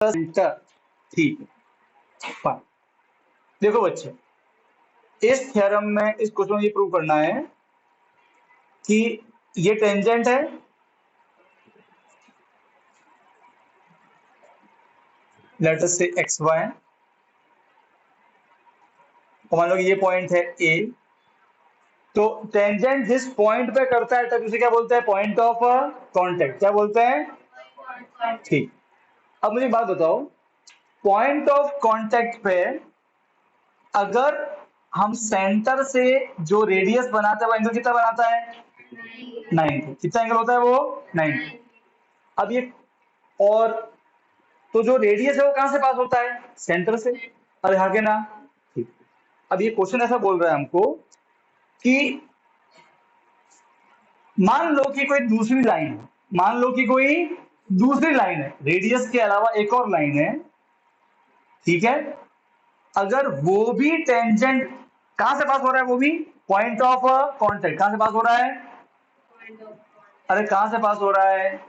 Centre, ठीक है। देखो बच्चे, इस थ्योरम में इस क्वेश्चन में ये प्रूव करना है कि ये टेंजेंट है, लेट अस से एक्स वाई, और मान लो कि ये पॉइंट है ए। तो टेंजेंट जिस पॉइंट पे करता है तब उसे क्या बोलते हैं? Point of contact. क्या बोलते हैं? ठीक। अब मुझे एक बात बताओ, पॉइंट ऑफ कांटेक्ट पे अगर हम सेंटर से जो रेडियस बनाते हैं वो एंगल कितना बनाता है? 90। कितना एंगल होता है वो? 90। अब ये, और तो जो रेडियस है वो कहां से पास होता है? सेंटर से। अरे हाँ के ना? ठीक। अब ये क्वेश्चन ऐसा बोल रहा है हमको कि मान लो कि कोई दूसरी लाइन है, मान लो कि कोई दूसरी लाइन है, रेडियस के अलावा एक और लाइन है, ठीक है। अगर वो भी टेंजेंट कहां से पास हो रहा है? वो भी पॉइंट ऑफ कांटेक्ट कहां से पास हो रहा है? अरे कहां से पास हो रहा है?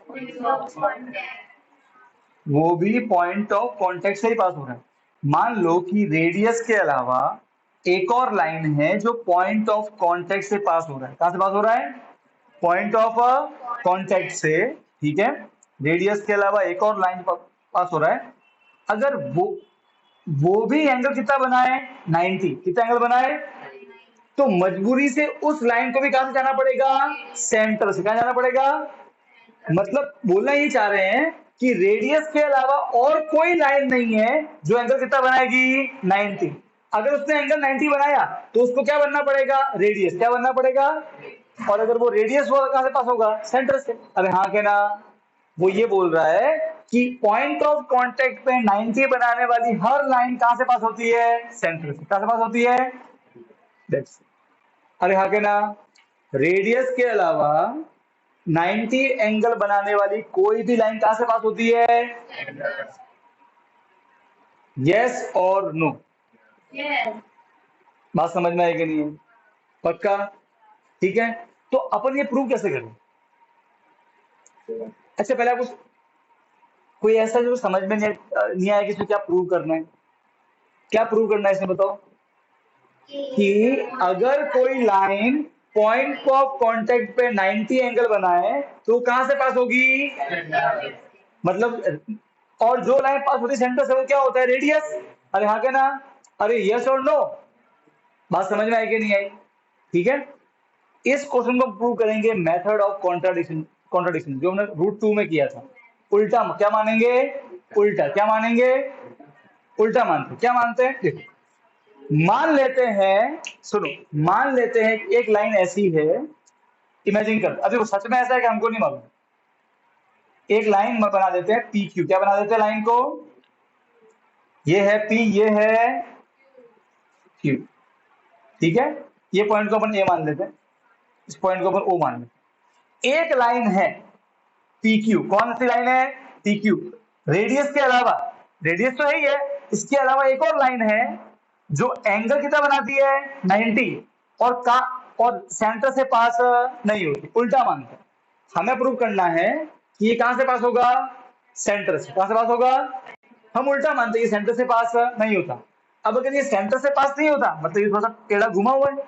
वो भी पॉइंट ऑफ कांटेक्ट से ही पास हो रहा है। मान लो कि रेडियस के अलावा एक और लाइन है जो पॉइंट ऑफ कांटेक्ट से पास हो रहा है। कहां से पास हो रहा है? पॉइंट ऑफ कांटेक्ट से, ठीक है। रेडियस के अलावा एक और लाइन पास हो रहा है। अगर वो भी एंगल कितना बनाए? 90। कितना एंगल बनाए? तो मजबूरी से उस लाइन को भी कहां से जाना पड़ेगा? सेंटर से। कहां जाना पड़ेगा? मतलब बोलना ये चाह रहे हैं कि रेडियस के अलावा और कोई लाइन नहीं है जो एंगल कितना बनाएगी? 90। अगर उसने एंगल 90 बनाया तो उसको क्या बनना पड़ेगा? रेडियस। क्या बनना पड़ेगा? और अगर वो रेडियस हुआ कहां से पास होगा? सेंटर से। अरे हाँ के ना? वो ये बोल रहा है कि पॉइंट ऑफ कांटेक्ट पे 90 बनाने वाली हर लाइन कहां से पास होती है? सेंटर से। कहां से पास होती है? That's it. अरे हाँ के ना? रेडियस के अलावा 90 एंगल बनाने वाली कोई भी लाइन कहां से पास होती है? यस और नो? बात समझ में आएगी नहीं है? पक्का? ठीक है। तो अपन ये प्रूव कैसे करें? अच्छा, पहले आपको कोई ऐसा जो समझ में नहीं आया कि इसमें क्या प्रूव करना है? क्या प्रूव करना है इसमें बताओ? कि अगर कोई लाइन पॉइंट ऑफ कांटेक्ट पे 90 एंगल बनाए तो कहां से पास होगी? मतलब, और जो लाइन पास होती है सेंटर से वो क्या होता है? रेडियस। अरे हाँ क्या ना? अरे यस और नो? बात समझ में आई कि नहीं आई? ठीक है। इस क्वेश्चन को प्रूव करेंगे मेथड ऑफ कॉन्ट्राडिक्शन। कॉन्ट्राडिक्शन जो हमने रूट 2 में किया था। उल्टा क्या मानेंगे? उल्टा क्या मानेंगे? उल्टा मानते। क्या मानते हैं? देखो, मान लेते हैं, सुनो, मान लेते हैं एक लाइन ऐसी है, इमेजिन कर। अब देखो, सच में ऐसा है कि हमको नहीं मालूम। एक लाइन बना देते हैं पी क्यू। क्या बना देते हैं लाइन को? ये है पी, ये है क्यू, ठीक है। ये पॉइंट को अपन ए मान लेते हैं, इस पॉइंट को अपन ओ मान लेते हैं। एक लाइन है पी क्यू। कौन सी लाइन है? P Q. रेडियस के अलावा, रेडियस तो है ही है, इसके अलावा एक और लाइन है जो एंगल कितना बनाती है? 90, और सेंटर से पास नहीं होती। उल्टा मानते हैं। हमें प्रूव करना है कि ये कहां से पास होगा? सेंटर से। कहां से पास होगा? हम उल्टा मानते हैं कि सेंटर से पास नहीं होता। अब अगर ये सेंटर से पास नहीं होता मतलब ये थोड़ा सा टेढ़ा घुमा हुआ है।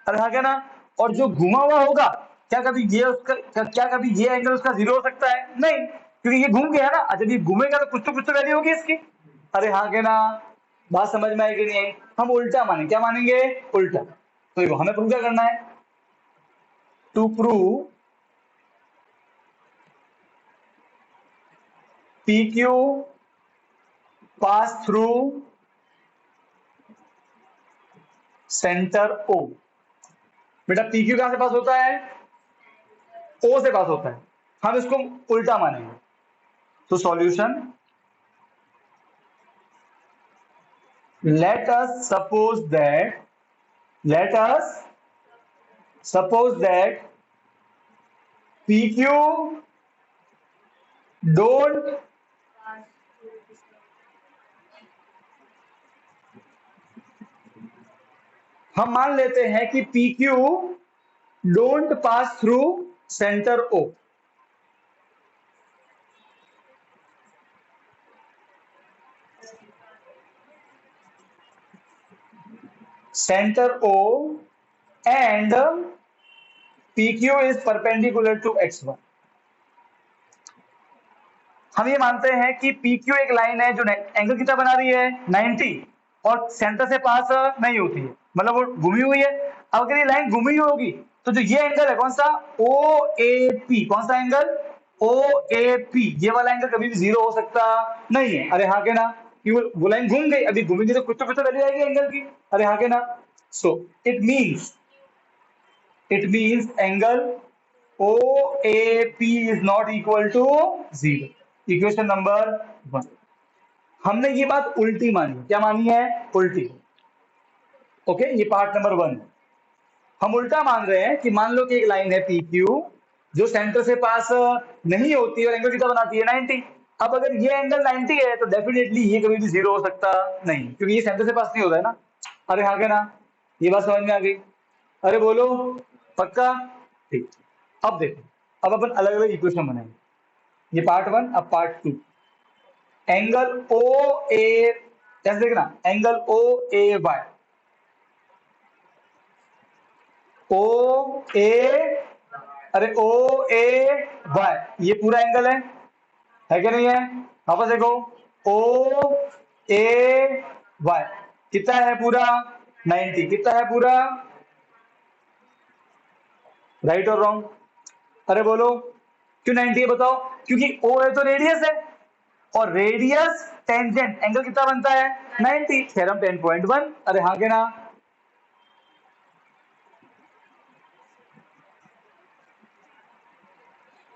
अरे हाँ क्या ना? और जो घुमा हुआ होगा, क्या कभी ये उसका, क्या कभी ये एंगल उसका 0 हो सकता है? नहीं, क्योंकि ये घूम गया ना। जब ये घूमेगा तो कुछ तो वैल्यू होगी इसकी। अरे हाँ क्या ना? बात समझ में आएगी नहीं आई? हम उल्टा मानेंगे। क्या मानेंगे? उल्टा। तो देखो, हमें प्रूव क्या करना है? To prove P Q pass through centre O. बेटा पी क्यू कहां से पास होता है? ओ से पास होता है। हम इसको उल्टा मानेंगे। तो solution, let us suppose that let us suppose that PQ don't हम मान लेते हैं कि PQ don't pass through centre O। Centre O and PQ is perpendicular to X1। हम ये मानते हैं कि PQ एक लाइन है जो एंगल कितना बना रही है 90 और सेंटर से पास नहीं होती है, मतलब वो घूमी हुई है। अब अगर ये लाइन घूमी हुई होगी तो जो ये एंगल है कौन सा OAP, कौन सा एंगल OAP, ये वाला एंगल कभी भी जीरो हो सकता नहीं है। अरे हाँ के ना, कि वो लाइन घूम गई, अभी घूमेगी तो कुछ तो वैल्यू आएगी एंगल की। अरे हाँ के ना। So it means angle OAP is not equal to 0। Equation number 1। हमने ये बात उल्टी मानी, क्या मानी है? उल्टी। ओके, ये पार्ट नंबर 1। हम उल्टा मान रहे हैं कि मान लो कि एक लाइन है PQ जो सेंटर से पास नहीं होती और एंगल कितना बनाती है 90। अब अगर ये एंगल 90 है तो डेफिनेटली ये कभी भी जीरो हो सकता नहीं, क्योंकि ये सेंटर से पास नहीं होता है ना। अरे हाँ क्या ना, ये बात समझ में आ गई? अरे बोलो, पक्का? ठीक। अब देखो, अब अपन अलग अलग इक्वेशन बनाएंगे। ये पार्ट 1। अब पार्ट 2। एंगल ओ ए, जैसे देखना एंगल OAY, OA, अरे OAY ये पूरा एंगल है क्या नहीं है? वापस देखो, OAY कितना है पूरा 90, कितना है पूरा? राइट और रॉन्ग? अरे बोलो, क्यों 90 है बताओ? क्योंकि O है तो रेडियस है, और रेडियस टेंजेंट एंगल कितना बनता है 90, थ्योरम 10.1। अरे हाँ के ना?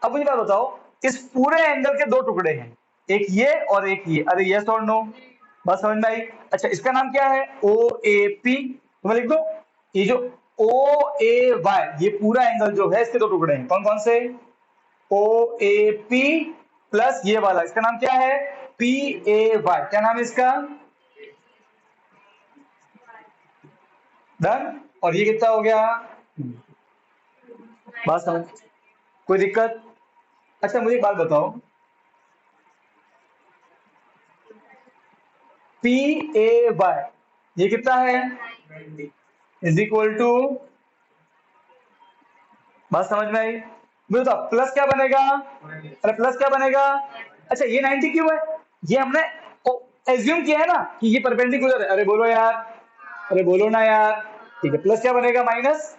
अब मुझे बात बताओ, इस पूरे एंगल के दो टुकड़े हैं, एक ये और एक ये। अरे यस और नो? बात समझ में आई? अच्छा, इसका नाम क्या है? OAP। तो मैं लिख दो, ये जो OAY ये पूरा एंगल जो है इसके दो टुकड़े हैं, कौन कौन से? OAP प्लस ये वाला, इसका नाम क्या है? PAY। क्या नाम है इसका? डन। और ये कितना हो गया? बात समझ, कोई दिक्कत? अच्छा मुझे एक बात बताओ, PAY ये कितना है? इज इक्वल टू, बात समझ में आई? मुझे तो प्लस क्या बनेगा? अरे प्लस क्या बनेगा? अच्छा ये 90 क्यों है? ये हमने एज्यूम किया है ना कि ये परपेंडिकुलर है। अरे बोलो यार, अरे बोलो ना यार। ठीक है, प्लस क्या बनेगा? माइनस,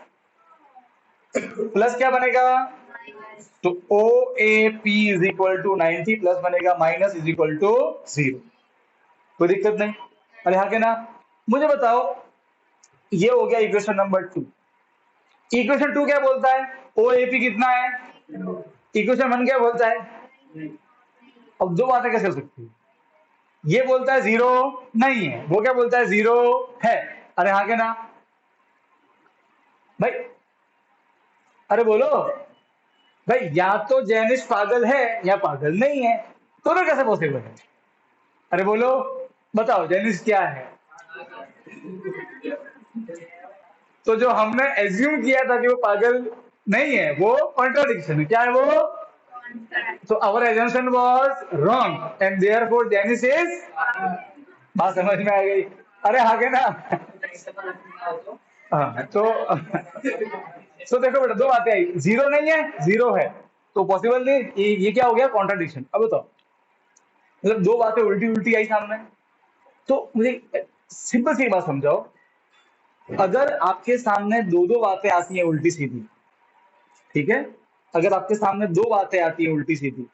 प्लस क्या बनेगा? तो OAP is equal to 90 plus बनेगा माइनस इज इक्वल टू 0। कोई दिक्कत नहीं? अरे हाँ के ना? मुझे बताओ, ये हो गया इक्वेशन नंबर 2। इक्वेशन 2 क्या बोलता है? OAP कितना है? इक्वेशन 1 क्या बोलता है? अब दो बातें कैसे हो सकती है? ये बोलता है जीरो नहीं है, वो क्या बोलता है? जीरो है। अरे हाँ के ना भाई? अरे बोलो भाई, या तो जैनिश पागल है या पागल नहीं है, दोनों कैसे पॉसिबल है? अरे बोलो, बताओ जैनिश क्या है? तो जो हमने एज्यूम किया था कि वो पागल नहीं है, वो कॉन्ट्राडिक्शन है। क्या है वो? तो our assumption was wrong and therefore जैनिश इज, बात समझ में आ गई? अरे हाँ के ना? हाँ तो तो देखो बेटा, दो बातें आई, जीरो नहीं है, जीरो है, तो पॉसिबल नहीं। ये क्या हो गया? कॉन्ट्राडिक्शन। अब बताओ, मतलब दो बातें उल्टी उल्टी आई सामने। तो मुझे सिंपल सी बात समझाओ, अगर आपके सामने दो दो बातें आती हैं उल्टी सीधी, ठीक है, अगर आपके सामने दो बातें आती हैं उल्टी सीधी,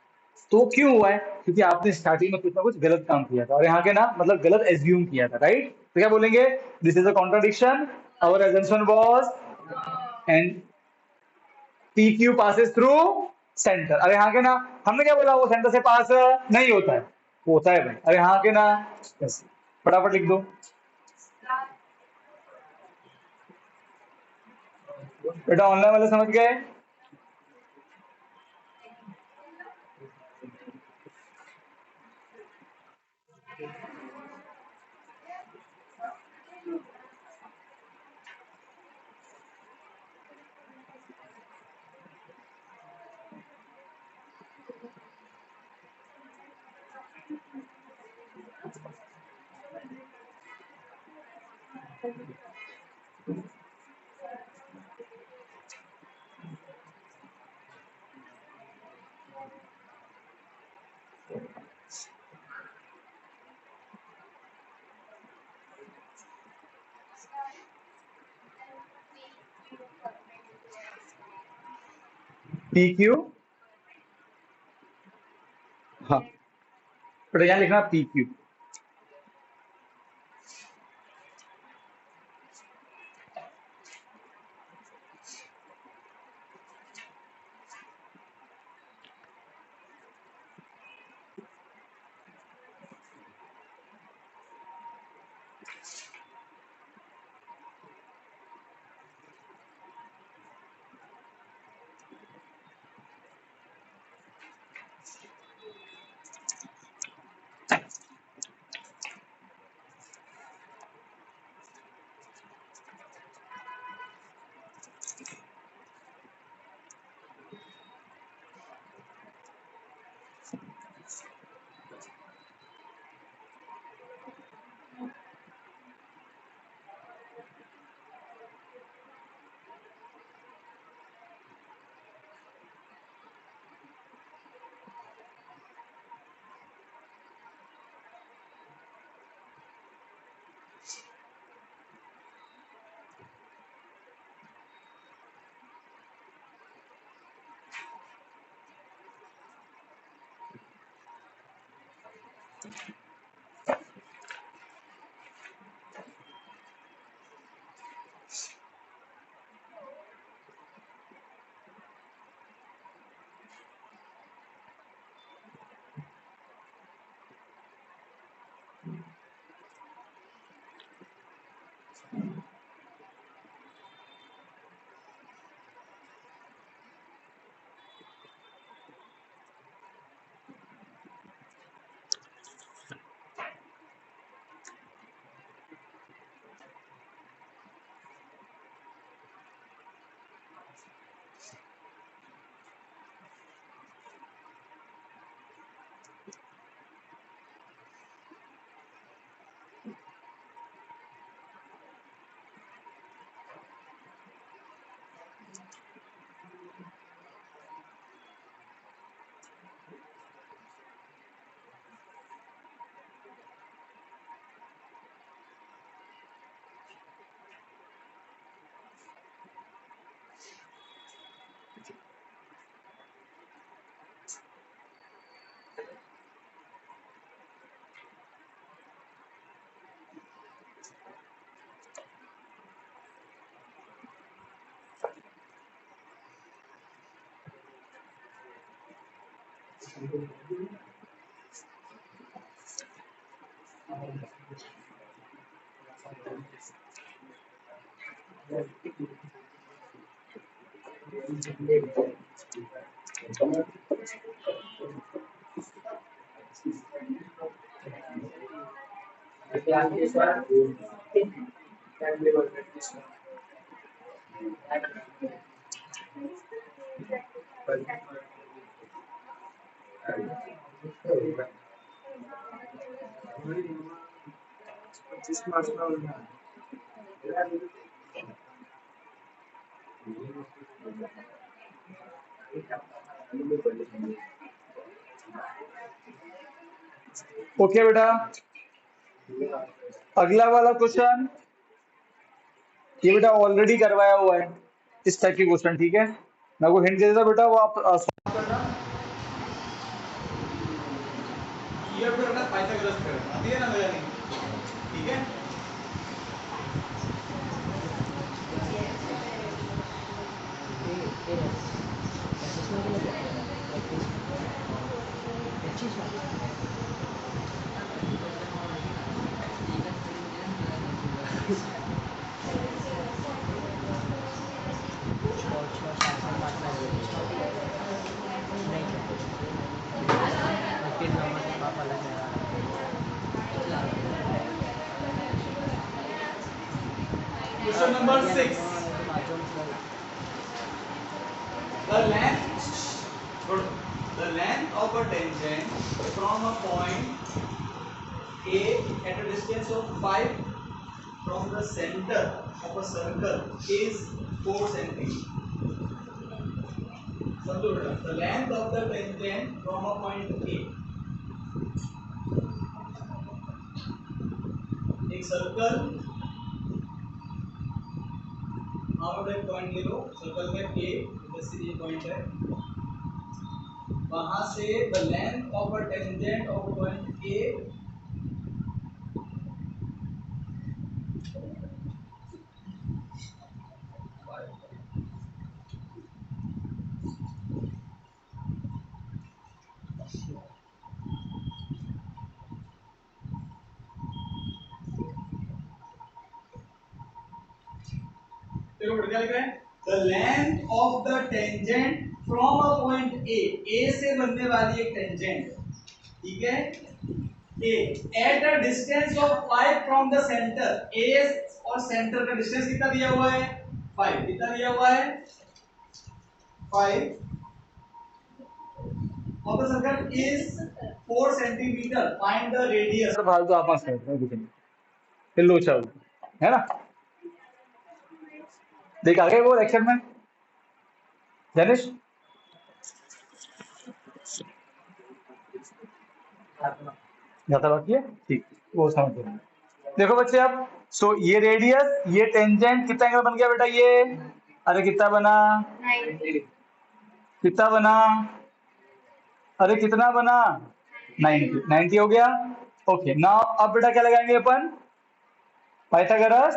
तो क्यों हुआ है? क्योंकि आपने स्टार्टिंग में कुछ ना कुछ गलत काम किया था। और यहाँ के ना मतलब गलत एज्यूम किया था, राइट? तो क्या बोलेंगे? This is a contradiction, our assumption was, and PQ passes through centre. अरे हाँ के ना? हमने क्या बोला? वो सेंटर से पास नहीं होता है, होता है भाई। अरे हाँ के ना? yes। फटाफट लिख दो बेटा, ऑनलाइन वाले समझ गए? पी क्यू, हाँ बेटा यहाँ लिखना पी क्यू। ओके बेटा, अगला वाला क्वेश्चन, ये बेटा ऑलरेडी करवाया हुआ है इस टाइप के क्वेश्चन, ठीक है। मैं को हिंट दे देता बेटा, वो आप solve करना। ये करना पाइथागोरस थ्योरम आती है ना लगानी, ठीक है। Question number 6. The length of a tangent from a point A at a distance of 5 from the center of a circle is 4 centimeters. समझो बेटा, the length of the tangent from a point A, एक circle, आप एक point ले लो circle में A, जैसे ये point है, वहां से the length of a tangent of point A क्या लिख रहे हैं? The length of the tangent from a point A से बनने वाली एक टेंजेंट, ठीक है, A at a distance of 5 from the centre, A और सेंटर का डिस्टेंस कितना दिया हुआ है? 5। कितना दिया हुआ है? 5 of the circle is 4 centimeter. Find the radius. फालतू आप मत करो, फिर लोचा है ना। देख आ गए वो लेक्चर में जनिश। ज्यादा बाकी है, ठीक, वो समझ गए। देखो बच्चे अब सो ये रेडियस, ये टेंजेंट कितना एंगल बन गया बेटा? ये अरे कितना बना? 90। कितना बना? अरे कितना बना? 90। 90 हो गया। ओके नाउ अब बेटा क्या लगाएंगे अपन? पाइथागोरस।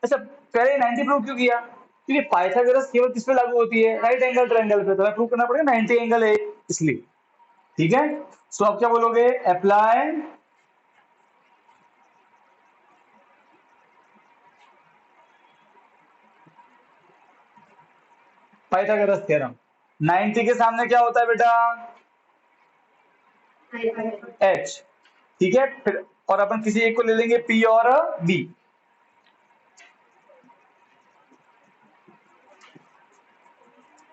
अच्छा पहले 90 प्रूव क्यों किया? क्योंकि पाइथागोरस केवल किस पे लागू होती है? राइट एंगल ट्रायंगल पे। तो प्रूव करना पड़ेगा 90 एंगल है इसलिए, ठीक है। सो अब क्या बोलोगे? Apply Pythagoras theorem. 90 के सामने क्या होता है बेटा? h, ठीक है। फिर और अपन किसी एक को ले लेंगे p और b।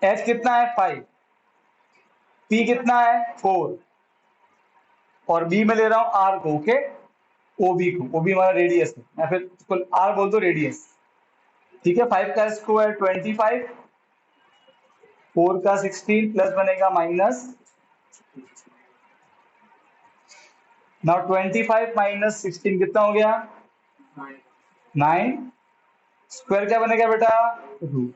h कितना है? 5। p कितना है? 4। और b में ले रहा हूं r को, ओके, ob को। ob हमारा रेडियस है, या फिर r बोल दो रेडियस, ठीक है। 5 का स्क्वायर 25, 4 का 16 प्लस बनेगा माइनस। नाउ 25 माइनस 16 कितना हो गया? 9। स्क्वायर क्या बनेगा बेटा? रूट।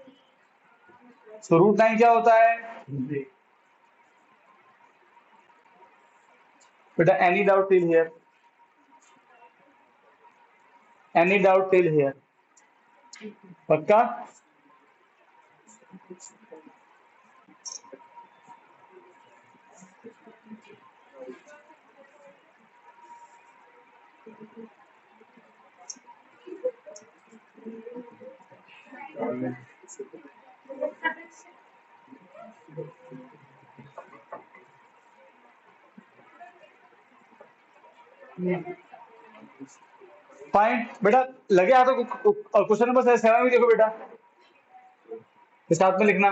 सो रूट 9 क्या होता है बेटा? Any doubt till here? Any doubt till here? पक्का? फाइन बेटा, लगे हाथों क्वेश्चन नंबर 7 भी देखो बेटा, इस साथ में लिखना।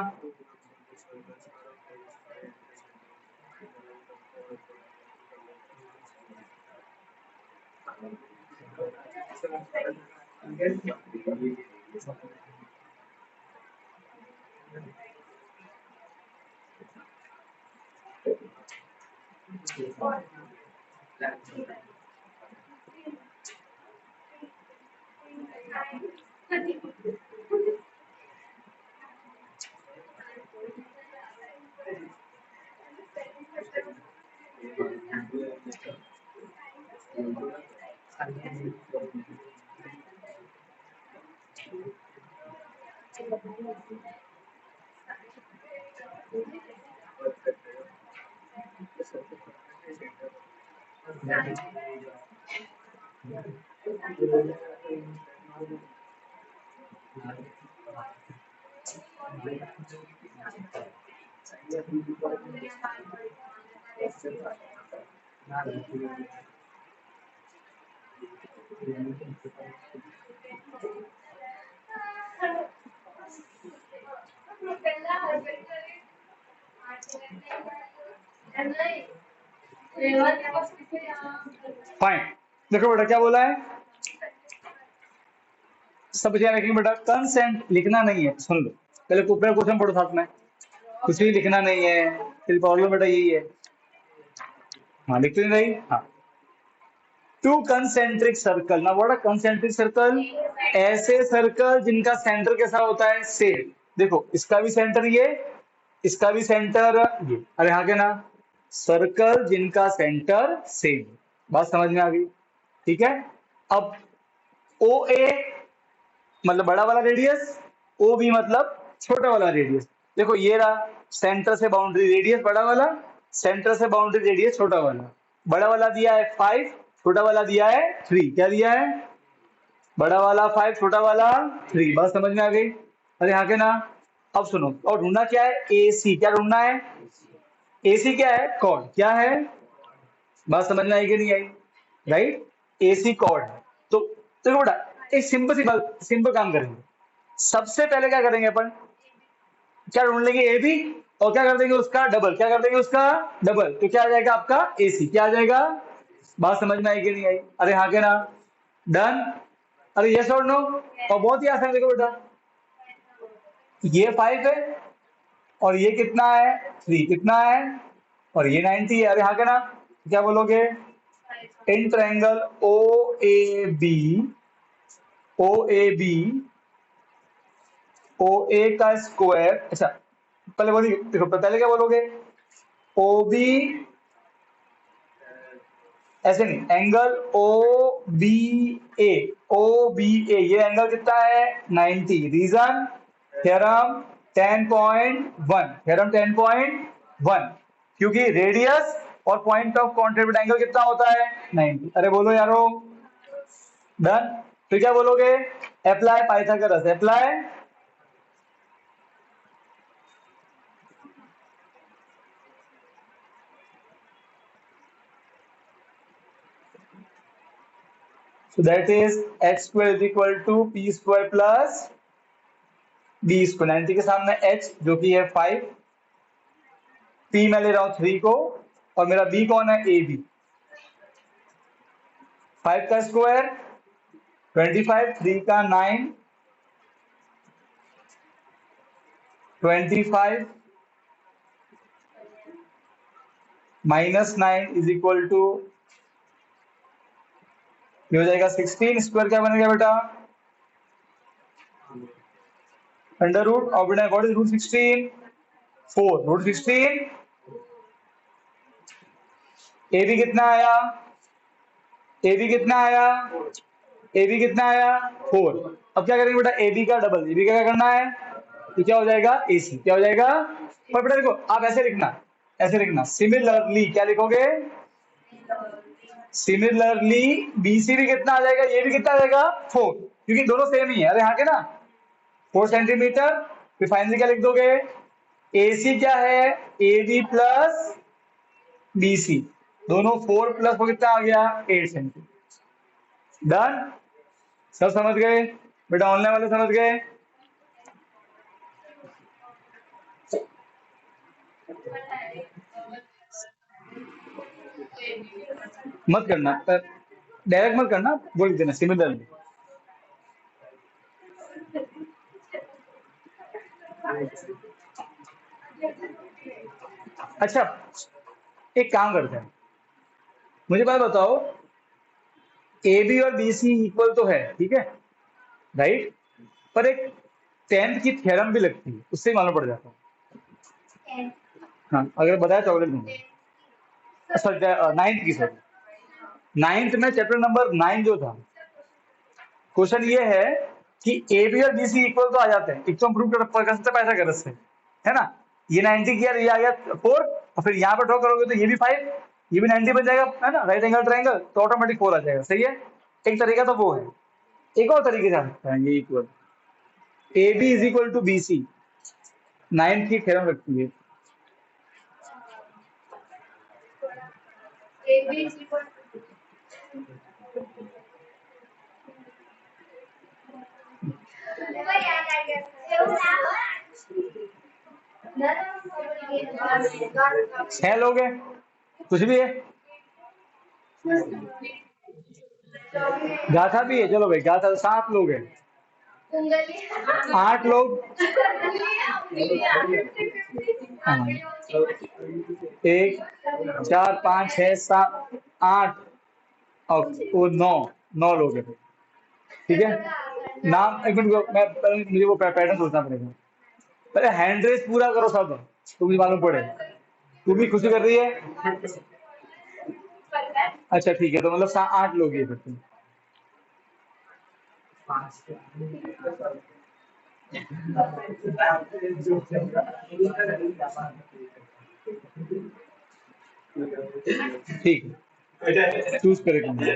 फाइन, देखो बेटा क्या बोला है, सब ध्यान रखेंगे बेटा। कंसेंट लिखना नहीं है, सुन लो पहले क्वेश्चन पढ़ो साथ में। कुछ भी लिखना नहीं है, फिर प्रॉब्लम बेटा यही है। हाँ लिख तो नहीं रही? हाँ। Two concentric circle. ना व्हाट अ कंसेंट्रिक सर्कल? ऐसे सर्कल जिनका सेंटर कैसा होता है? सेम। देखो इसका भी सेंटर ये, इसका भी सेंटर ये, अरे हाँ के ना, सर्कल जिनका सेंटर सेम। बात समझ में आ गई? ठीक है। अब ओ ए मतलब बड़ा वाला रेडियस, ओ बी मतलब छोटा वाला रेडियस। देखो ये रहा सेंटर से बाउंड्री रेडियस बड़ा वाला, सेंटर से बाउंड्री रेडियस छोटा वाला। बड़ा वाला दिया है 5, छोटा वाला दिया है 3। क्या दिया है? बड़ा वाला 5, छोटा वाला 3। बात समझ में आ गई? अरे हाँ के ना। अब सुनो, और ढूंढना क्या है? ए सी। क्या ढूंढना है? ए सी क्या है? कॉर्ड। क्या है? बात समझ में आई कि नहीं आई? राइट, ए सी कॉर्ड। तो देखो बेटा, एक सिंपल सी बात, सिंपल काम करेंगे। सबसे पहले क्या करेंगे अपन? क्या ढूंढ लेंगे? ए बी, और क्या कर देंगे उसका डबल। क्या कर देंगे उसका डबल? तो क्या आ जाएगा आपका? ए सी। क्या आ जाएगा? बात समझ में आई कि नहीं आई? अरे हाँ के ना। डन। अरे यस और नो? और बहुत ही आसान, देखो बेटा, ये 5 है और ये कितना है? 3। कितना है? और ये 90 है। अरे हाँ के ना। क्या बोलोगे? In triangle O A B, O A B, O A का स्क्वायर। अच्छा पहले बोलिए, देखो पहले क्या बोलोगे? ओ बी, ऐसे नहीं, एंगल ओ बी ए, ओ बी ए, ये एंगल कितना है? 90। रीजन? थ्योरम 10.1, थ्योरम 10.1, क्योंकि रेडियस और पॉइंट ऑफ कॉन्ट्रीब्यूट एंगल कितना होता है? 90। अरे बोलो यारो। डन। फिर क्या बोलोगे? Apply Pythagoras. Apply, so that is x square is equal to p square plus b square। 90 के सामने h जो कि है 5, p मैं ले रहा हूं 3 को, और मेरा b कौन है? A B. 5 का स्क्वायर 25, 3 का 9, 25 माइनस 9 इज इक्वल टू, ये हो जाएगा 16। स्क्वायर क्या बनेगा बेटा? Under root. और बेटा what is root 16? 4। Root 16। A B कितना आया? ए बी कितना आया? ए बी कितना आया? 4। अब क्या करेंगे बेटा? ए बी का डबल। ए बी का क्या करना है? तो क्या हो जाएगा? ए सी। क्या हो जाएगा? पर बेटा देखो, आप ऐसे लिखना, ऐसे लिखना सिमिलरली। क्या लिखोगे? सिमिलरली बी सी भी कितना आ जाएगा? ये भी कितना आ जाएगा? 4, क्योंकि दोनों सेम ही है। अरे हाँ के ना, 4 सेंटीमीटर। फिर फाइनली क्या लिख दोगे? ए सी क्या है? A B plus B C, दोनों 4 प्लस वो कितना आ गया? 8 सेंटीमीटर। डन। सब समझ गए बेटा? ऑनलाइन वाले समझ गए? मत करना, डायरेक्ट मत करना, बोल देना सिमिलरली। अच्छा, एक काम करते हैं, मुझे बात बताओ, ए बी और बी सी इक्वल तो है, ठीक है, राइट, पर एक 10th की थ्योरम भी लगती है, उससे ही मालूम पड़ जाता है। हाँ, अगर बताया चॉकलेट दूंगा। सॉरी 9th की, सॉरी 9th में चैप्टर नंबर 9 जो था, क्वेश्चन ये है कि ए बी और बी सी इक्वल तो आ जाते हैं, एक तो हम प्रूव कर सकते हैं पाइथागोरस से, है ना। ये 90 किया, ये आ गया 4, और फिर यहाँ पे ड्रॉ करोगे तो ये भी 5, ये भी 90 बन जाएगा, है ना, राइट एंगल ट्रायंगल, तो ऑटोमेटिक 4 आ जाएगा। सही है। एक तरीका तो वो है, एक और तरीके से आ सकता है ये equal, A B is equal to B C, 9th की थ्योरम रखती है। छह लोग हैं, कुछ भी है, गाथा भी है, चलो भाई गाथा, 7 लोग हैं, 8 लोग, हाँ, 1 4 5 6 7 8 और वो 9 लोग हैं। ठीक है, नाम एक मिनट, मैं मुझे वो पैटर्न सोचना पड़ेगा, पहले हैंड रेस पूरा करो सब। तू भी मालूम पड़े, तू भी खुशी कर रही है। अच्छा ठीक है, तो मतलब 8 लोग ये फिर। ठीक है, चूज करे कौन सा?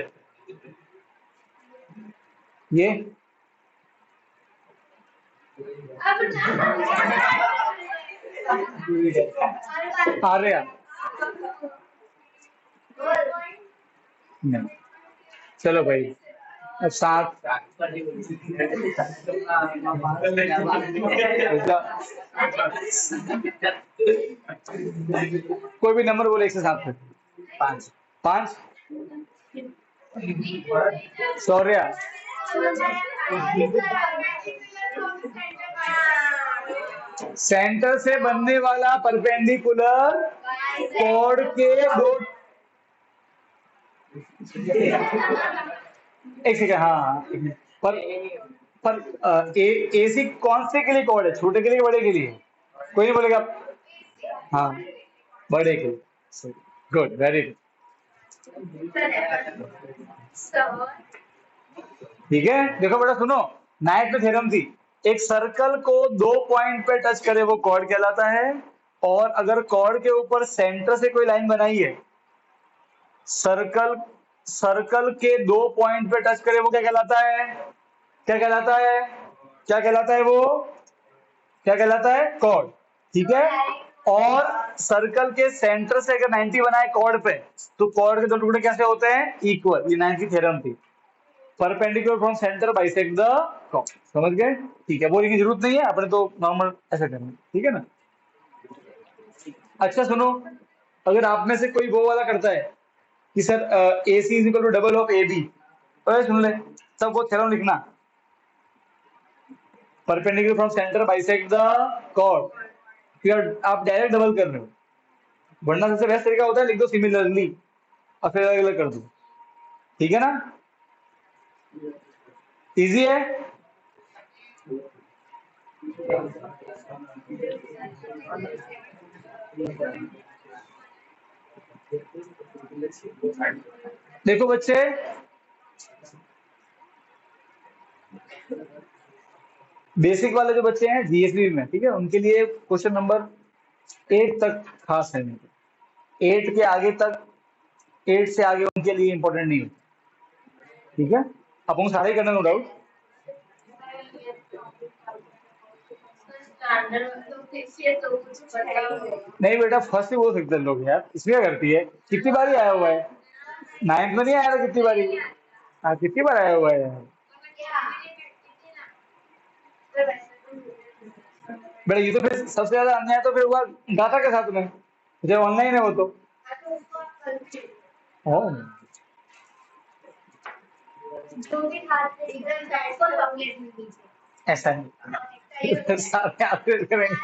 ये आर्या नहीं, चलो भाई अब 7। कोई भी नंबर बोले 1 से 7 तक। 5 5। शौर्या सेंटर से बनने वाला परपेंडिकुलर कॉर्ड के दो। एक सेकंड, हाँ पर एसी कौन से के लिए कॉर्ड है, छोटे के लिए बड़े के लिए? कोई नहीं बोलेगा। हाँ बड़े के लिए। Good, very good. ठीक है, देखो बेटा सुनो, नाइट में थ्योरम थी, एक सर्कल को 2 पॉइंट पे टच करे वो कॉर्ड कहलाता है, और अगर कॉर्ड के ऊपर सेंटर से कोई लाइन बनाई है, सर्कल सर्कल के 2 पॉइंट पे टच करे वो क्या कहलाता है? क्या कहलाता है? क्या कहलाता है वो? क्या कहलाता है? कॉर्ड। ठीक है, और सर्कल के सेंटर से अगर 90 बनाए कॉर्ड पे, तो कॉर्ड के दो टुकड़े कैसे होते हैं? इक्वल। ये 9th की थ्योरम थी, perpendicular from centre bisect the chord. समझ गए? ठीक है, बोलने की जरूरत नहीं है, अपने तो नॉर्मल ऐसा करना, ठीक है ना। अच्छा सुनो, अगर आप में से कोई वो वाला करता है कि sir A C is equal to double of A B, तो सुन ले, तब वो थ्योरम लिखना, perpendicular from centre bisect the chord. फिर आप डायरेक्ट डबल कर रहे हो, वरना सबसे बेस्ट तरीका होता है लिख दो सिमिलरली और फिर अलग अलग कर दो। ठीक है ना, इजी है। देखो बच्चे, बेसिक वाले जो बच्चे हैं जीएसबी में, ठीक है, उनके लिए क्वेश्चन नंबर 8 तक खास है, 8 के आगे तक, 8 से आगे उनके लिए इंपॉर्टेंट नहीं है। ठीक है, अपन सारे ही करना, नो डाउट। नहीं बेटा, फर्स्ट ही बोल सकते हैं लोग यार, इसमें क्या करती है, कितनी बार ही आया हुआ है, 9th में नहीं आया था कितनी बारी? हाँ कितनी बार आया हुआ है यार। बेटा ये तो फिर सबसे ज्यादा अन्याय तो फिर हुआ डाटा के साथ में, जब ऑनलाइन है वो तो। ओह, ऐसा नहीं सारे आते करेंगे।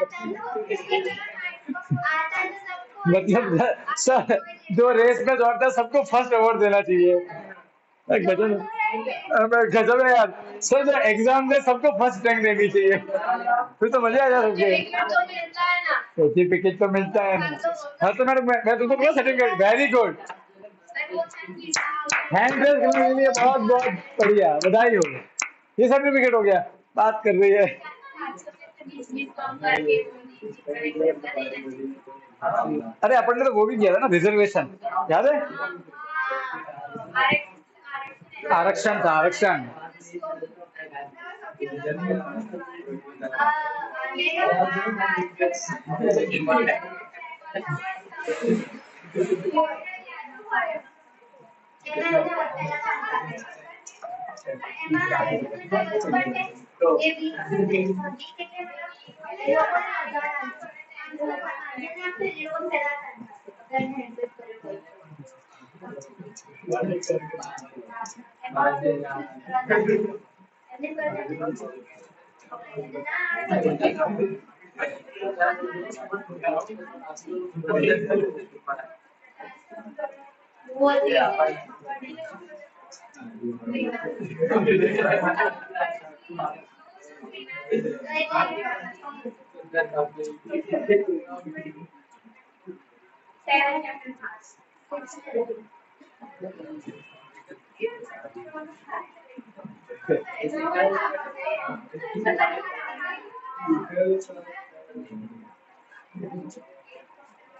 मतलब सर, जो रेस में दौड़ता है सबको फर्स्ट अवार्ड देना चाहिए। गजब, गजब है यार सर, जो एग्जाम में सबको फर्स्ट रैंक देनी चाहिए, फिर तो मजा आ जा सकते। सर्टिफिकेट तो मिलता है ना। हाँ तो मैं तुमको बोला certificate, very good. Hand raise करने के लिए बहुत बहुत बढ़िया, बधाई हो। ये सर्टिफिकेट हो गया, बात कर रही है। अरे अपन ने तो वो भी किया था ना, रिजर्वेशन, याद है? आरक्षण था, आरक्षण।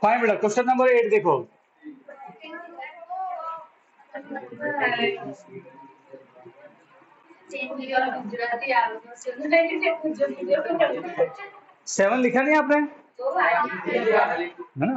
फाइन बेटा, क्वेश्चन नंबर 8 देखो। सेवन लिखा नहीं आपने, है ना?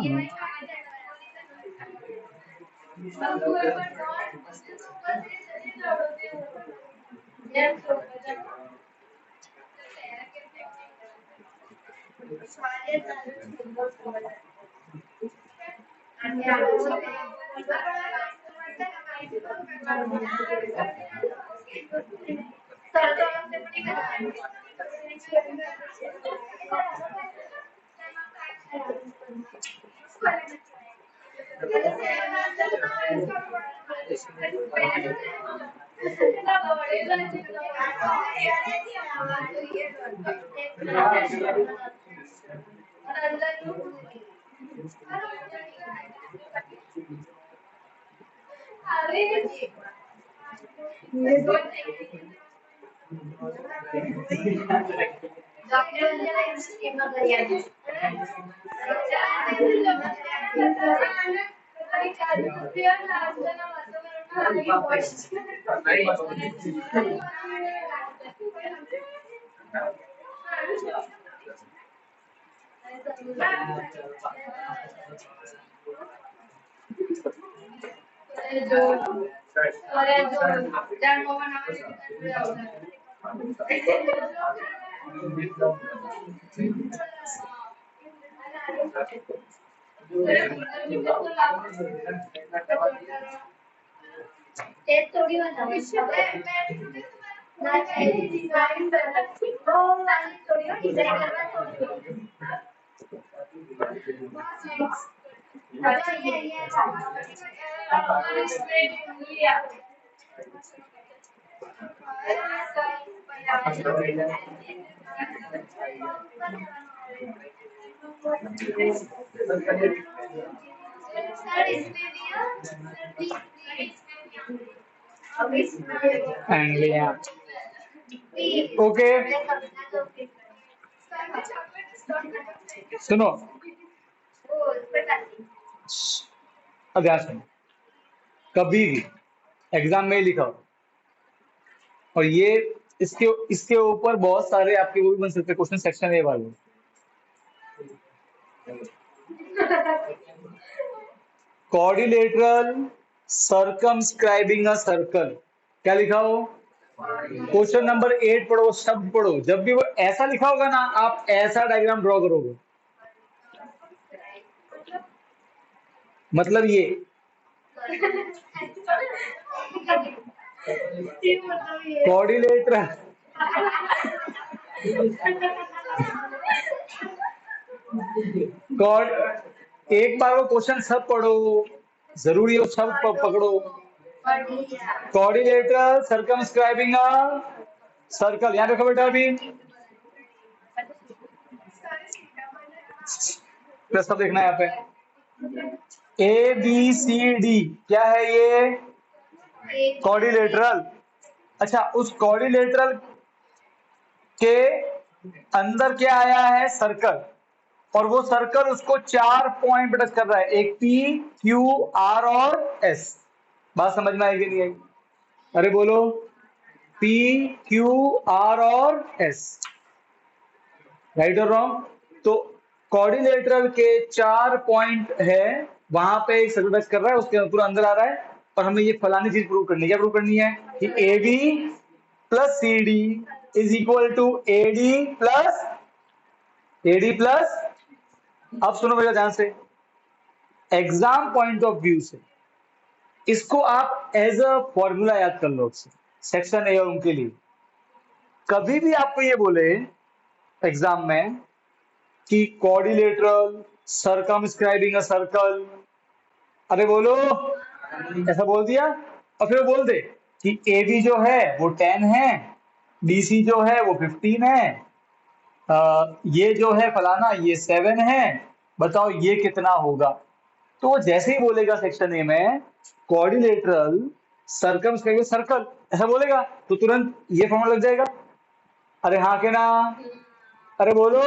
ओके, सुनो, अभ्यास में कभी भी एग्जाम में लिखा हो, और ये इसके इसके ऊपर बहुत सारे आपके वो भी बन सकते क्वेश्चन, सेक्शन ए वाले। कोऑर्डिनेटरल सर्कमस्क्राइबिंग अ सर्कल, क्या लिखा हो? क्वेश्चन नंबर 8 पढ़ो, शब्द पढ़ो। जब भी वो ऐसा लिखा होगा ना, आप ऐसा डायग्राम ड्रॉ करोगे, मतलब ये कोऑर्डिनेटर एक बार वो क्वेश्चन सब पढ़ो, जरूरी हो सब पकड़ो। कोऑर्डिनेटर सर्कमस्क्राइबिंग अ सर्कल, याद रखो बेटा। अभी सब देखना है यहाँ पे। ए बी सी डी क्या है ये? कोऑर्डिनेटरल। अच्छा, उस कोऑर्डिनेटरल के अंदर क्या आया है? सर्कल। और वो सर्कल उसको 4 पॉइंट पे टच कर रहा है, एक पी, क्यू, आर और एस। बात समझ में आएगी नहीं आई? अरे बोलो, पी, क्यू, आर और एस, राइट और रॉन्ग? तो कोऑर्डिनेटरल के 4 पॉइंट है, वहां पे एक सर्कल टच कर रहा है, उसके पूरा अंदर आ रहा है, और हमें ये फलानी चीज प्रूव करनी है। क्या प्रूव करनी है? कि A B plus C D is equal to A D plus अब सुनो भैया ध्यान से, एग्जाम पॉइंट ऑफ व्यू से इसको आप एज अ फॉर्मूला याद कर लो सेक्शन ए और उनके लिए। कभी भी आपको ये बोले एग्जाम में कि कोऑर्डिनेटरल सर्कमस्क्राइबिंग अ सर्कल, अरे बोलो, ऐसा बोल दिया, और फिर बोल दे कि ए बी जो है वो 10 है, डी सी जो है वो 15 है, ये जो है फलाना ये 7 है, बताओ ये कितना होगा। तो वो जैसे ही बोलेगा सेक्शन ए में कोऑर्डिनेटरल सर्कम सर्कल ऐसा बोलेगा तो तुरंत ये फॉर्मूला लग जाएगा। अरे हाँ के ना, अरे बोलो।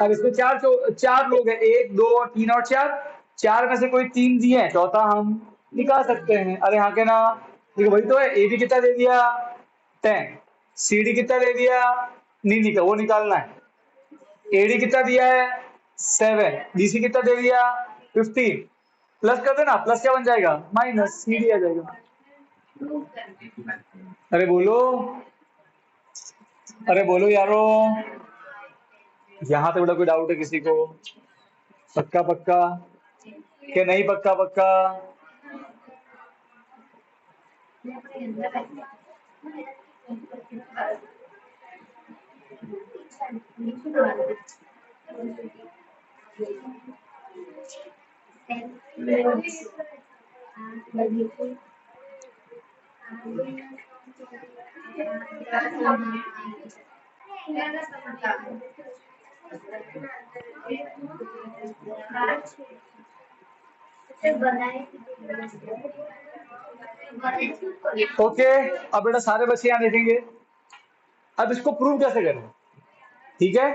अब इसमें चार लोग हैं, 1 2 3 और 4, चार में से कोई 3 दिए हैं, चौथा हम निकाल सकते हैं। अरे हाँ के ना, देखो वही तो है। ए बी कितना दे दिया 10, सी डी कितना दे दिया, नहीं निकल वो निकालना है। एडी कितना दिया है 7, बीसी कितना दे दिया 15, प्लस कर देना, प्लस क्या बन जाएगा माइनस, सी डी आ जाएगा। अरे बोलो, अरे बोलो यारो, यहाँ पे बड़ा कोई डाउट है किसी को? पक्का पक्का कि नहीं पक्का पक्का? ओके, अब बेटा सारे बच्चे यहाँ देखेंगे। अब इसको प्रूव कैसे करें, ठीक है?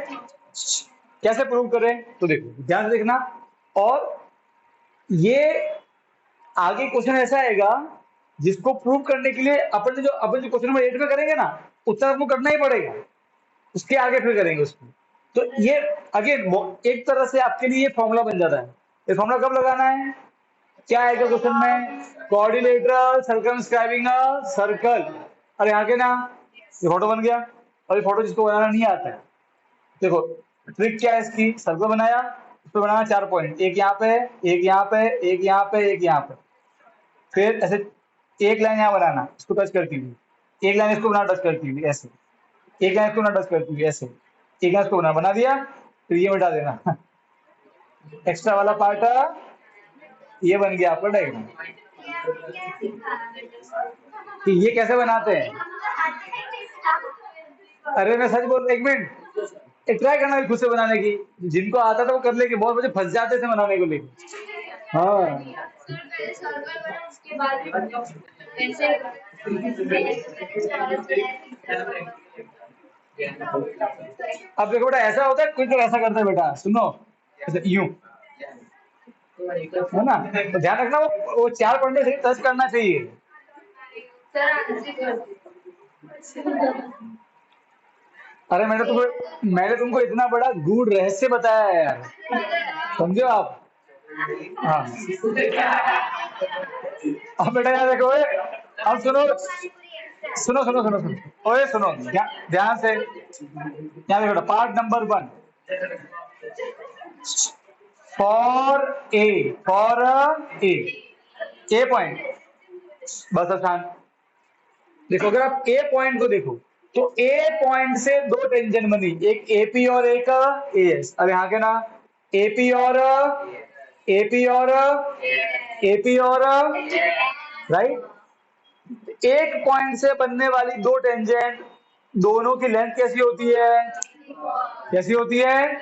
कैसे प्रूव करें तो देखो ध्यान से देखना। और ये आगे क्वेश्चन ऐसा आएगा जिसको प्रूव करने के लिए अपन जो क्वेश्चन नंबर 8 में करेंगे ना, उत्तर आपको करना ही पड़ेगा, उसके आगे फिर करेंगे उसको। तो ये अगेन एक तरह से आपके लिए फॉर्मूला बन जाता है। ये फॉर्मूला कब लगाना है, क्या आएगा क्वेश्चन में, कोऑर्डिनेटर सर्कमस्क्राइबिंग अ सर्कल। अरे आगे ना, ये फोटो बन गया। और ये फोटो जिसको बनाना नहीं आता है, देखो ट्रिक क्या है इसकी, सर्कल बनाया, उस पर बनाना 4 पॉइंट, एक यहाँ पे, एक यहाँ पे, एक यहाँ पे, एक यहाँ पे। फिर ऐसे एक लाइन यहाँ बनाना इसको टच करती हुई, एक लाइन इसको बना टच करती हुई ऐसे, एक लाइन इसको बना टच करती हुई ऐसे, एक लाइन इसको बना दिया, फिर ये मिटा देना। एक्स्ट्रा वाला पार्ट ये बन गया आपका डायग्राम। कि ये कैसे बनाते हैं? अरे मैं सच बोल, 1 मिनट ट्राई करना खुद से बनाने की, जिनको आता था वो कर लेके, बहुत बच्चे फंस जाते थे बनाने को लेके। हाँ अब देखो बेटा ऐसा होता है, कोई तो ऐसा करता है बेटा, सुनो यूं है ना, तो ध्यान रखना वो 4 पॉइंट से टच करना चाहिए। अरे मैंने तुमको इतना बड़ा गूढ़ रहस्य बताया है यार, समझो आप। हाँ अब बेटा यार देखो, अब सुनो सुनो सुनो सुनो सुनो, ओए सुनो ध्यान से, यहाँ देखो बेटा, part number 1 for a point, बस आसान। देखो अगर आप ए पॉइंट को देखो तो ए पॉइंट से 2 टेंजेंट बनी, एक एपी और एक एएस। अरे हाँ के ना, एपी और एपी और एपी और राइट। एक पॉइंट से बनने वाली 2 टेंजेंट, दोनों की लेंथ कैसी होती है, कैसी होती है?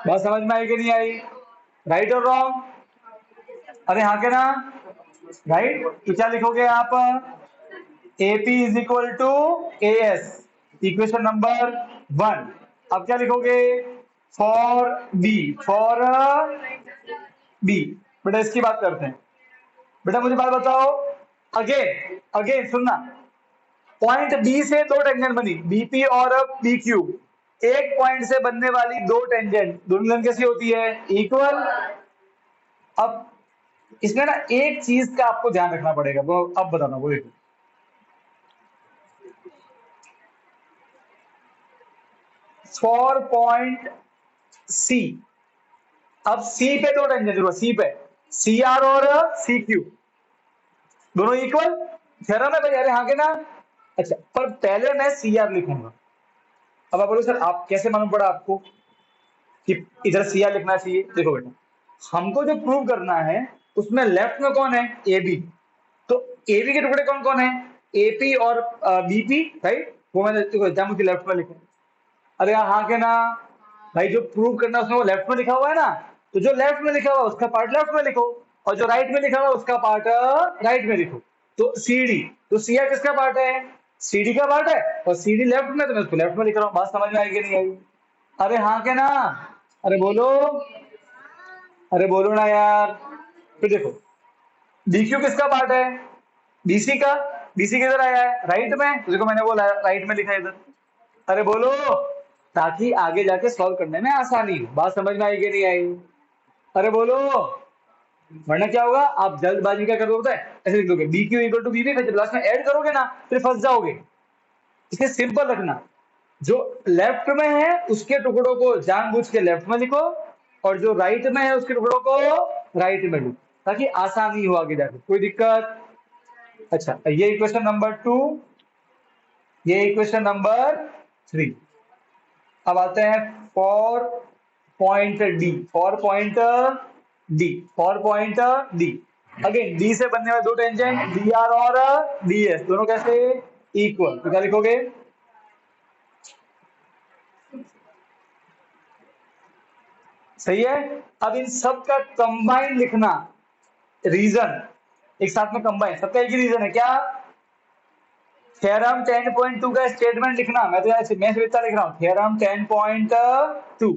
बात समझ में आई कि नहीं आई? राइट और रॉन्ग? अरे हाँ के ना, राइट। तो क्या लिखोगे आप, AP is equal to AS, equation number 1। अब क्या लिखोगे, फॉर बी। बेटा इसकी बात करते हैं। बेटा मुझे बात बताओ, अगेन अगेन सुनना, पॉइंट बी से 2 टेंजेंट बनी, बीपी और PQ। एक पॉइंट से बनने वाली 2 टेंजेंट, दोनों लेंथ कैसी होती है, इक्वल। अब इसमें ना एक चीज का आपको ध्यान रखना पड़ेगा, वो अब बताना, वो देखो फॉर पॉइंट सी। अब सी पे 2 टेंजेंट हुआ, सी पे CR और CQ दोनों इक्वल, थ्योरम है भाई। अरे हाँ के ना, अच्छा पर पहले मैं CR लिखूंगा। अब आप बोलो सर आप कैसे मालूम पड़ा आपको कि इधर CR लिखना चाहिए? देखो बेटा, हमको जो प्रूव करना है उसमें लेफ्ट में कौन है, AB। तो AB के टुकड़े कौन कौन है, AP और BP, राइट। वो मैंने देखो एग्जाम्पल के लेफ्ट में लिखा, अरे हाँ के ना भाई, जो प्रूव करना है उसमें वो लेफ्ट में लिखा हुआ है ना, तो जो लेफ्ट में लिखा हुआ है उसका पार्ट लेफ्ट में लिखो, और जो राइट में लिखा हुआ है उसका पार्ट राइट में लिखो। तो सी डी, तो सी आर किसका पार्ट है? सी डी का पार्ट है, और सी डी लेफ्ट में, तो मैं उसको लेफ्ट में लिख रहा हूँ। बात समझ में आएगी नहीं आई? अरे हाँ के ना, अरे बोलो, अरे बोलो ना यार। फिर देखो, डीक्यू किसका पार्ट है? डीसी का। डीसी किधर आया है? राइट में, तो देखो मैंने बोला राइट में लिखा है इधर। अरे बोलो, ताकि आगे जाके सॉल्व करने में आसानी हो। बात समझ में आई कि नहीं आई? अरे बोलो, वरना क्या होगा, आप जल्दबाजी क्या करोगे पता है, ऐसे लिख दोगे बी क्यू इक्वल टू बीबी, फिर जब लास्ट में ऐड करोगे ना फिर फंस जाओगे। इसलिए सिंपल रखना, जो लेफ्ट में है उसके टुकड़ों को जानबूझ के लेफ्ट में लिखो, और जो राइट में है उसके टुकड़ों को राइट में लिखो, ताकि आसानी हो आगे जाके। कोई दिक्कत? अच्छा, ये इक्वेशन नंबर 2, ये इक्वेशन नंबर 3। अब आते हैं for point D, for point D, for point D. Again D से बनने वाले दो टेंजेंट डी आर और डी एस, दोनों कैसे? इक्वल। तो क्या लिखोगे? सही है। अब इन सब का कंबाइन लिखना, रीजन एक साथ में कंबाइन, सबका एक ही रीजन है क्या? थ्योरम 10.2 का स्टेटमेंट लिखना। मैं तो यार मैं इतना लिख रहा हूँ, थ्योरम 10.2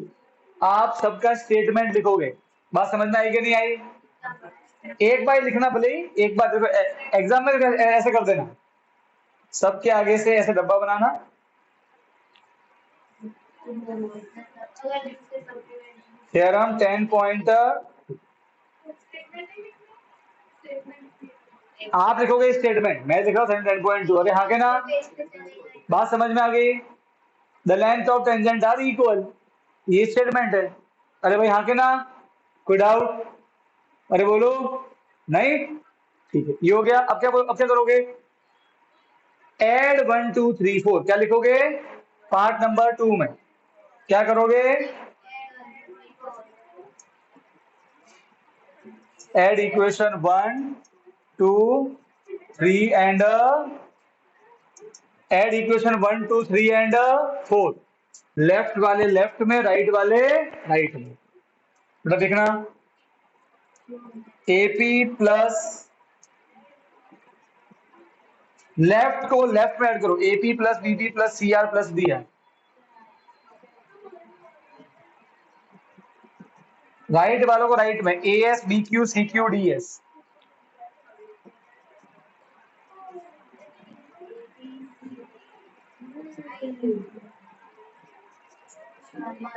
आप सबका स्टेटमेंट लिखोगे। बात समझ में आई कि नहीं आई? एक बार लिखना, भले ही एक बार। देखो एग्जाम में ऐसे कर देना, सबके आगे से ऐसे डब्बा बनाना, थ्योरम 10.2 आप लिखोगे स्टेटमेंट, मैं लिख रहा हूँ 10.2। अरे हाँ के ना, बात समझ में आ गई? The length of tangent are equal, ये स्टेटमेंट है। अरे भाई हाँ के ना, कोई डाउट? अरे बोलो, नहीं? ठीक है, ये हो गया। अब क्या करोगे? एड 1 2 3 4, क्या लिखोगे पार्ट नंबर 2 में? क्या करोगे? Add equation 1 2 3 and add equation 1 2 3 and 4। Left वाले लेफ्ट में, राइट वाले राइट में। बेटा देखना, एपी प्लस, लेफ्ट को लेफ्ट में ऐड करो, AP plus BP plus C R plus D R. Right वालों को राइट में, A S B Q C Q D S.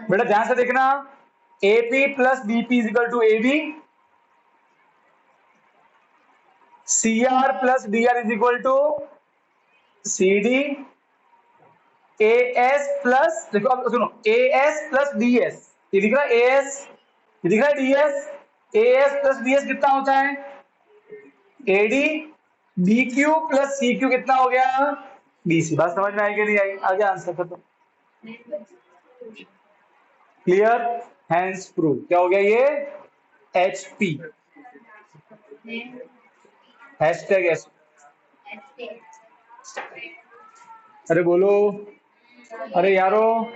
बेटा ध्यान से देखना, AP plus BP is equal to A B, C R plus D R is equal to C D, A S plus, देखो अब सुनो, A S plus D S, ये दिख रहा है ए एस, ये दिख रहा है D S, A S plus D S कितना होता है? AD. B Q plus C Q कितना हो गया? बीसी। बात समझ में आई कि नहीं आई? आगे आंसर खत्म। क्लियर? Hence prove. क्या हो गया ये? H P, hashtag H. अरे बोलो, अरे यारो,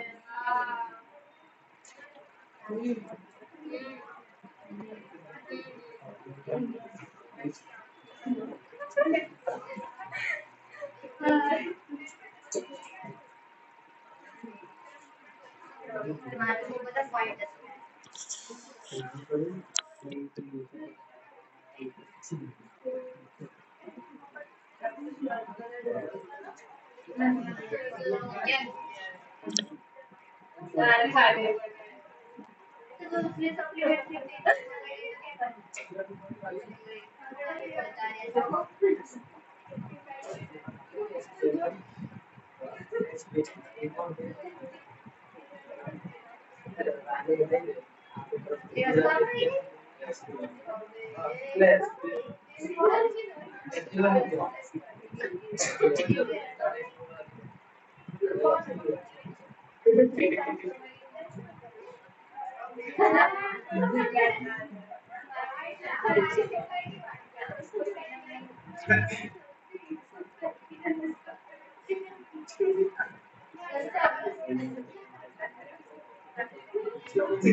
सब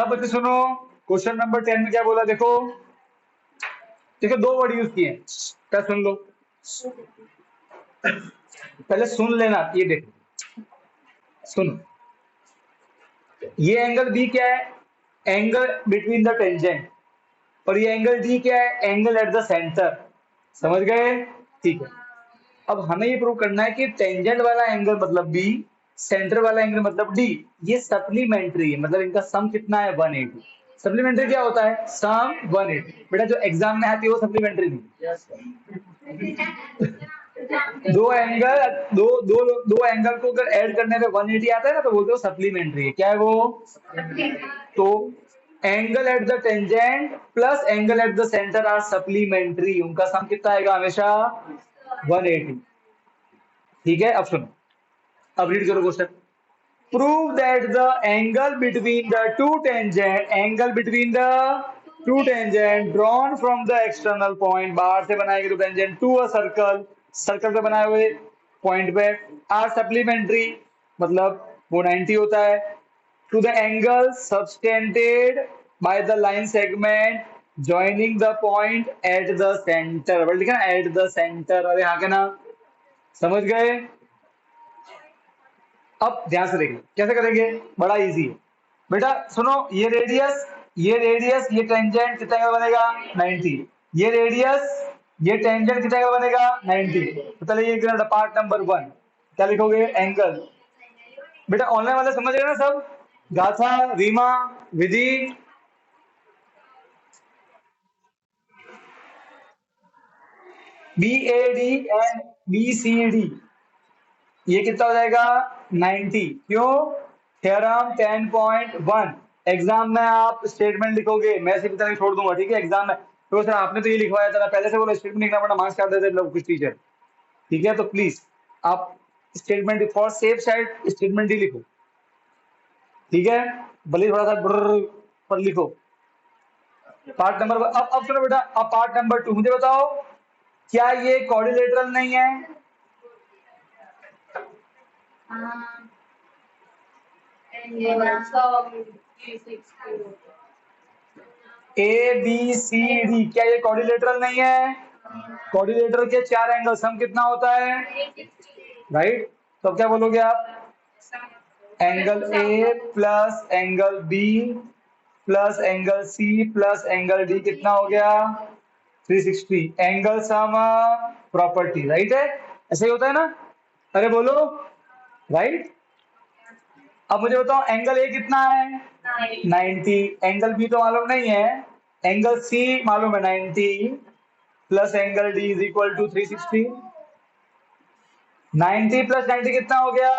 बच्चे सुनो, क्वेश्चन नंबर 10 में क्या बोला देखो। देखो दो वर्ड यूज किए, क्या सुन लो, पहले सुन लेना, ये देखो सुनो, ये एंगल बी क्या है, एंगल बिटवीन द टेंजेंट, और ये एंगल डी क्या है, एंगल एट द सेंटर। समझ गए? ठीक है, अब हमें ये प्रूव करना है कि टेंजेंट वाला एंगल मतलब बी, सेंटर वाला एंगल मतलब डी, ये सप्लीमेंट्री है, मतलब इनका सम कितना है 180। सप्लीमेंट्री क्या होता है, सम 180। बेटा जो एग्जाम में आती है वो सप्लीमेंट्री नहीं। दो एंगल दो दो दो एंगल को अगर ऐड करने पे 180 आता है ना, तो बोलते हो सप्लीमेंट्री है। क्या है वो? तो angle at the tangent plus angle at the centre are supplementary, उनका सम कितना आएगा हमेशा 180। ठीक है, अब सुनो, अब रीड करो question. Prove that the angle between the two tangent, angle between the two tangent drawn from the external point, बाहर से बनाए गए तो tangent to a circle, circle पे बनाए हुए पॉइंट पे, आर सप्लीमेंट्री, मतलब वो 90 होता है, to the angle subtended by the line segment joining the point at the centre. But लिखा ना एट द सेंटर, अरे हाँ के ना, समझ गए? अब ध्यान से देखिए कैसे करेंगे, बड़ा इजी है बेटा। सुनो, ये टेंजेंट कितना एंगल बनेगा 90, ये रेडियस ये टेंजेंट कितना एंगल बनेगा 90। तो पहले ये पार्ट नंबर 1 क्या लिखोगे, एंगल। बेटा ऑनलाइन वाले समझ रहे ना सब, गाथा रीमा विधि। B A D and B C D, ये कितना हो जाएगा 90। क्यों? थ्योरम 10.1। एग्जाम में आप स्टेटमेंट लिखोगे, मैं सिर्फ तरह छोड़ दूंगा, ठीक है? एग्जाम में तो सर आपने तो ये लिखवाया था, पहले से बोलो स्टेटमेंट लिखना पड़ा, मार्क्स काट देते लोग कुछ टीचर। ठीक है, तो प्लीज आप statement for safe side statement ही लिखो, ठीक है? भले थोड़ा सा पर लिखो। पार्ट नंबर, अब सुनो बेटा, अब पार्ट नंबर 2 मुझे बताओ, क्या ये कोऑर्डिनेटरल नहीं है? ए बी सी डी, क्या ये कोऑर्डिनेटरल नहीं है? कोऑर्डिनेटर के 4 एंगल, सम कितना होता है? राइट, तो क्या बोलोगे आप? Angle A plus angle B plus angle C plus angle D कितना हो गया 360। एंगल सम प्रॉपर्टी, राइट है? ऐसे ही होता है ना? अरे बोलो, राइट। अब मुझे बताओ एंगल ए कितना है 90, एंगल बी तो मालूम नहीं है, एंगल सी मालूम है 90 plus angle D is equal to 360। 90 plus 90 कितना हो गया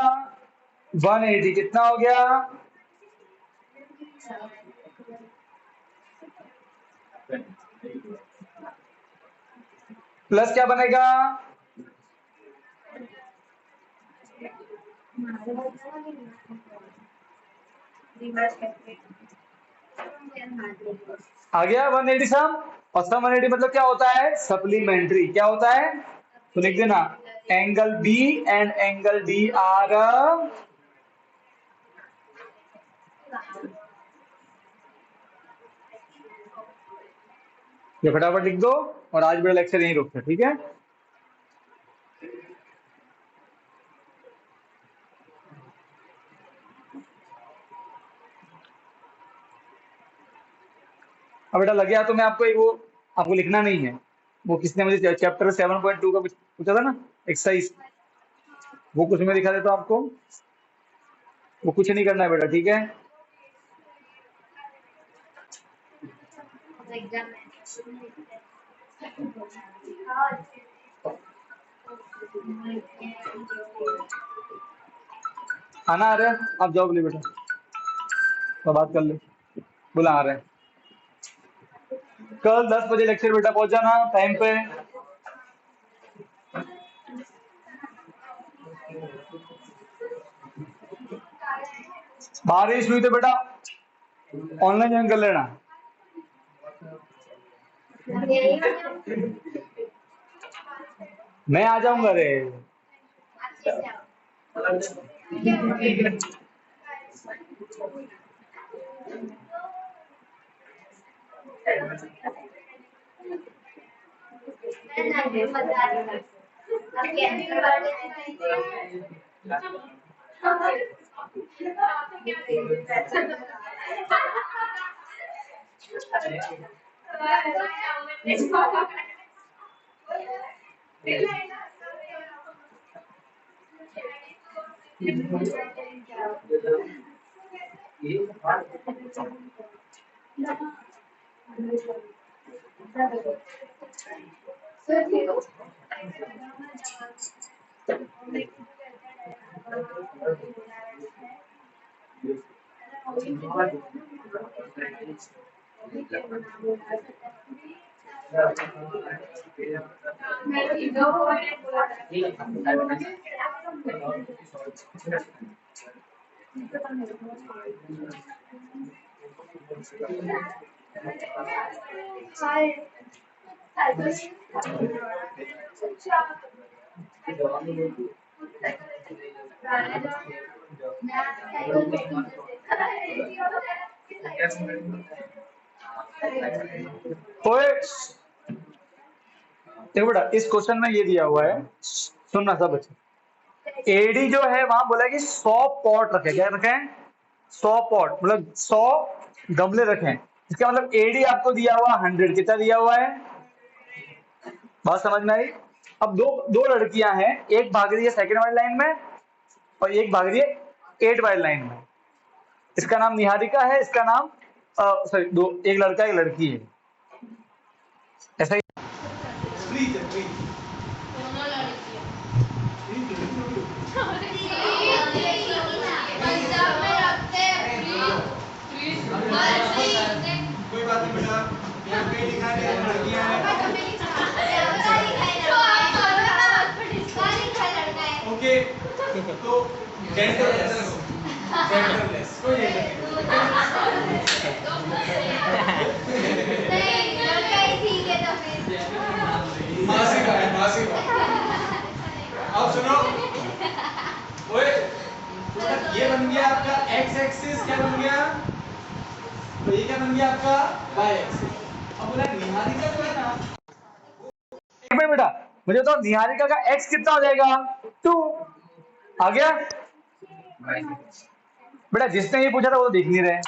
180, कितना हो गया प्लस क्या बनेगा? आ गया 180 सम। और सम 180 मतलब क्या होता है? सप्लीमेंट्री। क्या होता है? तो लिख देना angle B and angle D are ये फटाफट लिख दो और आज मेरा लेक्चर यहीं रोकते, ठीक है? अब बेटा लग गया तो मैं आपको वो आपको लिखना नहीं है, वो किसने मुझे चैप्टर 7.2 का पूछा था ना एक्सरसाइज, वो कुछ मैं दिखा देता हूं आपको। वो कुछ नहीं करना है बेटा, ठीक है? आना आ रहा है? आप जाओ बोले बेटा, तो बात कर ले, बोला आ रहा है। कल 10 बजे लेक्चर बेटा पहुंच जाना टाइम पे। बारिश हुई तो बेटा ऑनलाइन ज्वाइन कर लेना। मैं आ जाऊंगा रे। ओए देखो बेटा इस क्वेश्चन में ये दिया हुआ है, सुनना सब बच्चे। एडी जो है वहां बोला कि 100 पॉट रखे। क्या रखे? 100 पॉट मतलब 100 गमले रखे। इसका मतलब एडी आपको दिया हुआ 100। कितना दिया हुआ है? बात समझ में आई? अब दो दो लड़कियां हैं, एक भाग रही है सेकंड वाली लाइन में और एक भाग रही है 8 वाली लाइन में। इसका नाम निहारिका है, इसका नाम सॉरी दो, एक लड़का एक लड़की है, ऐसा ही। कोई बात नहीं बेटा, यहाँ पे लिखा है लड़कियां हैं। ओके तो जेंडरलेस कोई मासी का अब सुनो, ओए ये बन गया आपका एक्स एक्सिस। क्या बन गया? तो ये क्या बन गया आपका वाई एक्सिस। अब बोला निहारिका जो है ना, एक मिनट बेटा मुझे तो निहारिका का x कितना हो जाएगा? 2 आ गया बेटा। जिसने ये पूछा था वो देख नहीं रहे।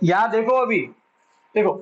यहाँ देखो, अभी देखो